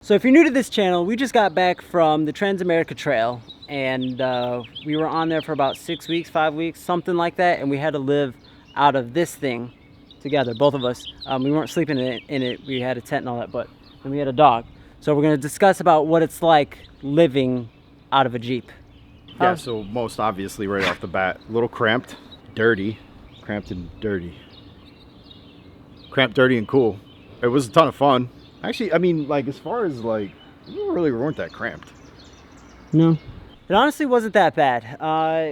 So if you're new to this channel, we just got back from the Trans-America Trail, and we were on there for about 6 weeks, 5 weeks, something like that, and we had to live out of this thing together, both of us. We weren't sleeping in it. We had a tent and all that, and we had a dog. So we're going to discuss about what it's like living out of a Jeep. Yeah, so most obviously right off the bat, a little cramped, dirty, cramped and dirty. Cramped, dirty, and cool. It was a ton of fun. Actually, I mean, like, as far as, like, we really weren't that cramped. No. It honestly wasn't that bad.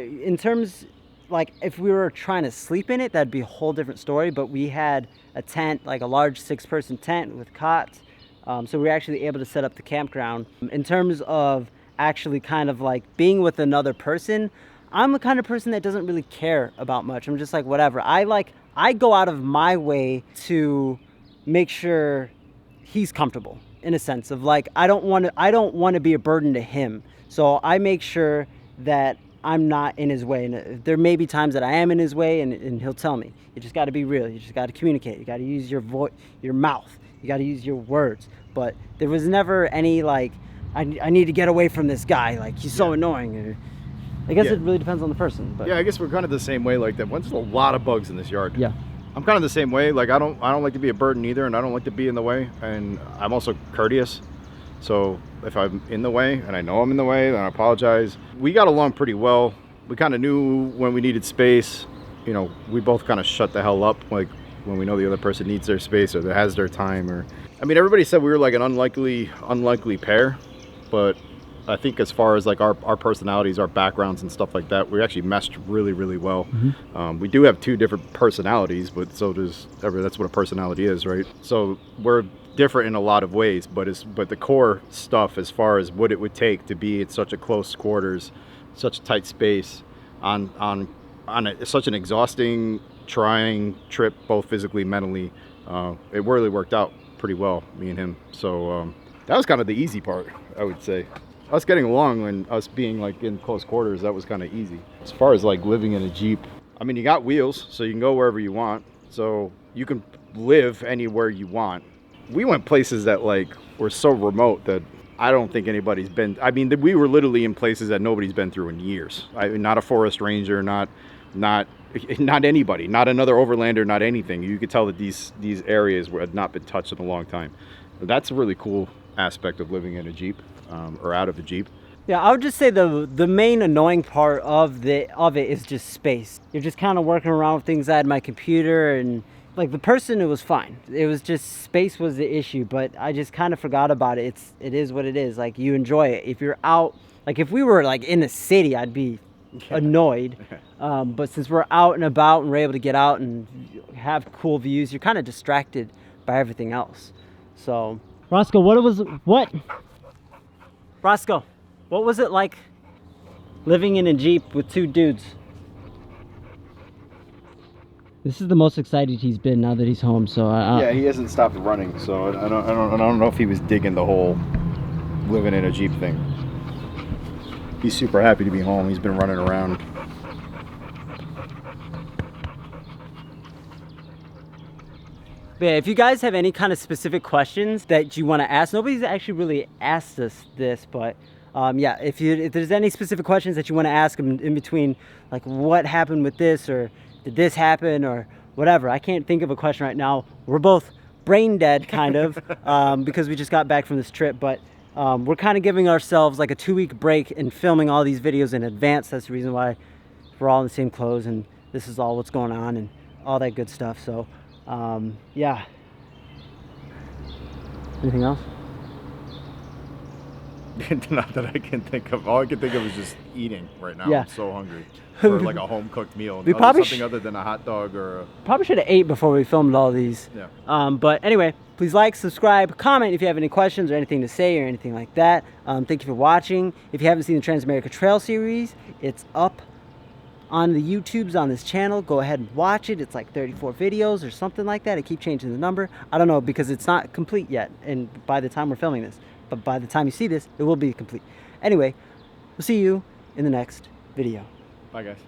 In terms, like, if we were trying to sleep in it, that'd be a whole different story. But we had a tent, like a large 6-person tent with cots. So we were actually able to set up the campground. In terms of actually kind of like being with another person, I'm the kind of person that doesn't really care about much. I'm just like, whatever. I go out of my way to make sure he's comfortable, in a sense of like, I don't want to be a burden to him. So I make sure that I'm not in his way. And there may be times that I am in his way, and he'll tell me. You just got to be real. You just got to communicate. You got to use your voice, your mouth. You got to use your words. But there was never any like, I need to get away from this guy. Like, he's so annoying. Or, I guess it really depends on the person. But yeah, I guess we're kind of the same way like that. Once there's a lot of bugs in this yard. Yeah. I'm kind of the same way. Like, I don't like to be a burden either, and I don't like to be in the way. And I'm also courteous. So if I'm in the way and I know I'm in the way, then I apologize. We got along pretty well. We kind of knew when we needed space. You know, we both kind of shut the hell up, like when we know the other person needs their space or has their time. Or, I mean, everybody said we were like an unlikely pair, but I think as far as like our personalities, our backgrounds and stuff like that, we actually meshed really, really well. Mm-hmm. We do have 2 different personalities, but so does that's what a personality is, right? So we're different in a lot of ways, but the core stuff as far as what it would take to be in such a close quarters, such a tight space on such an exhausting, trying trip, both physically, mentally, it really worked out pretty well, me and him. So that was kind of the easy part, I would say. Us getting along and us being like in close quarters, that was kind of easy. As far as like living in a Jeep, I mean, you got wheels, so you can go wherever you want. So you can live anywhere you want. We went places that like were so remote that I don't think anybody's been. I mean, we were literally in places that nobody's been through in years. Not a forest ranger, not anybody, not another overlander, not anything. You could tell that these areas had not been touched in a long time. But that's a really cool aspect of living in a Jeep. Or out of a Jeep. Yeah, I would just say the main annoying part of it is just space. You're just kind of working around with things. I had my computer, and like the person, it was fine. It was just space was the issue, but I just kind of forgot about it. It is what it is. Like, you enjoy it. If you're out, like if we were like in the city, I'd be annoyed. But since we're out and about and we're able to get out and have cool views, you're kind of distracted by everything else. So, Roscoe, Roscoe, what was it like living in a Jeep with 2 dudes? This is the most excited he's been now that he's home. So yeah, he hasn't stopped running. So I don't know if he was digging the whole living in a Jeep thing. He's super happy to be home. He's been running around. But yeah, if you guys have any kind of specific questions that you want to ask, nobody's actually really asked us this, but yeah, if there's any specific questions that you want to ask them in between, like what happened with this, or did this happen, or whatever. I can't think of a question right now. We're both brain dead, kind of, because we just got back from this trip, but we're kind of giving ourselves like a 2-week break and filming all these videos in advance. That's the reason why we're all in the same clothes, and this is all what's going on and all that good stuff. So yeah. Anything else? Not that I can think of. All I can think of is just eating right now. Yeah. I'm so hungry. Or like a home cooked meal. We probably something other than a hot dog or a... Probably should have ate before we filmed all these. Yeah. But anyway, please like, subscribe, comment if you have any questions or anything to say or anything like that. Thank you for watching. If you haven't seen the Trans-America Trail series, it's up on the YouTubes on this channel. Go ahead and watch it. It's like 34 videos or something like that. I keep changing the number. I don't know, because it's not complete yet, and by the time we're filming this, but by the time you see this, it will be complete. Anyway, we'll see you in the next video. Bye, guys.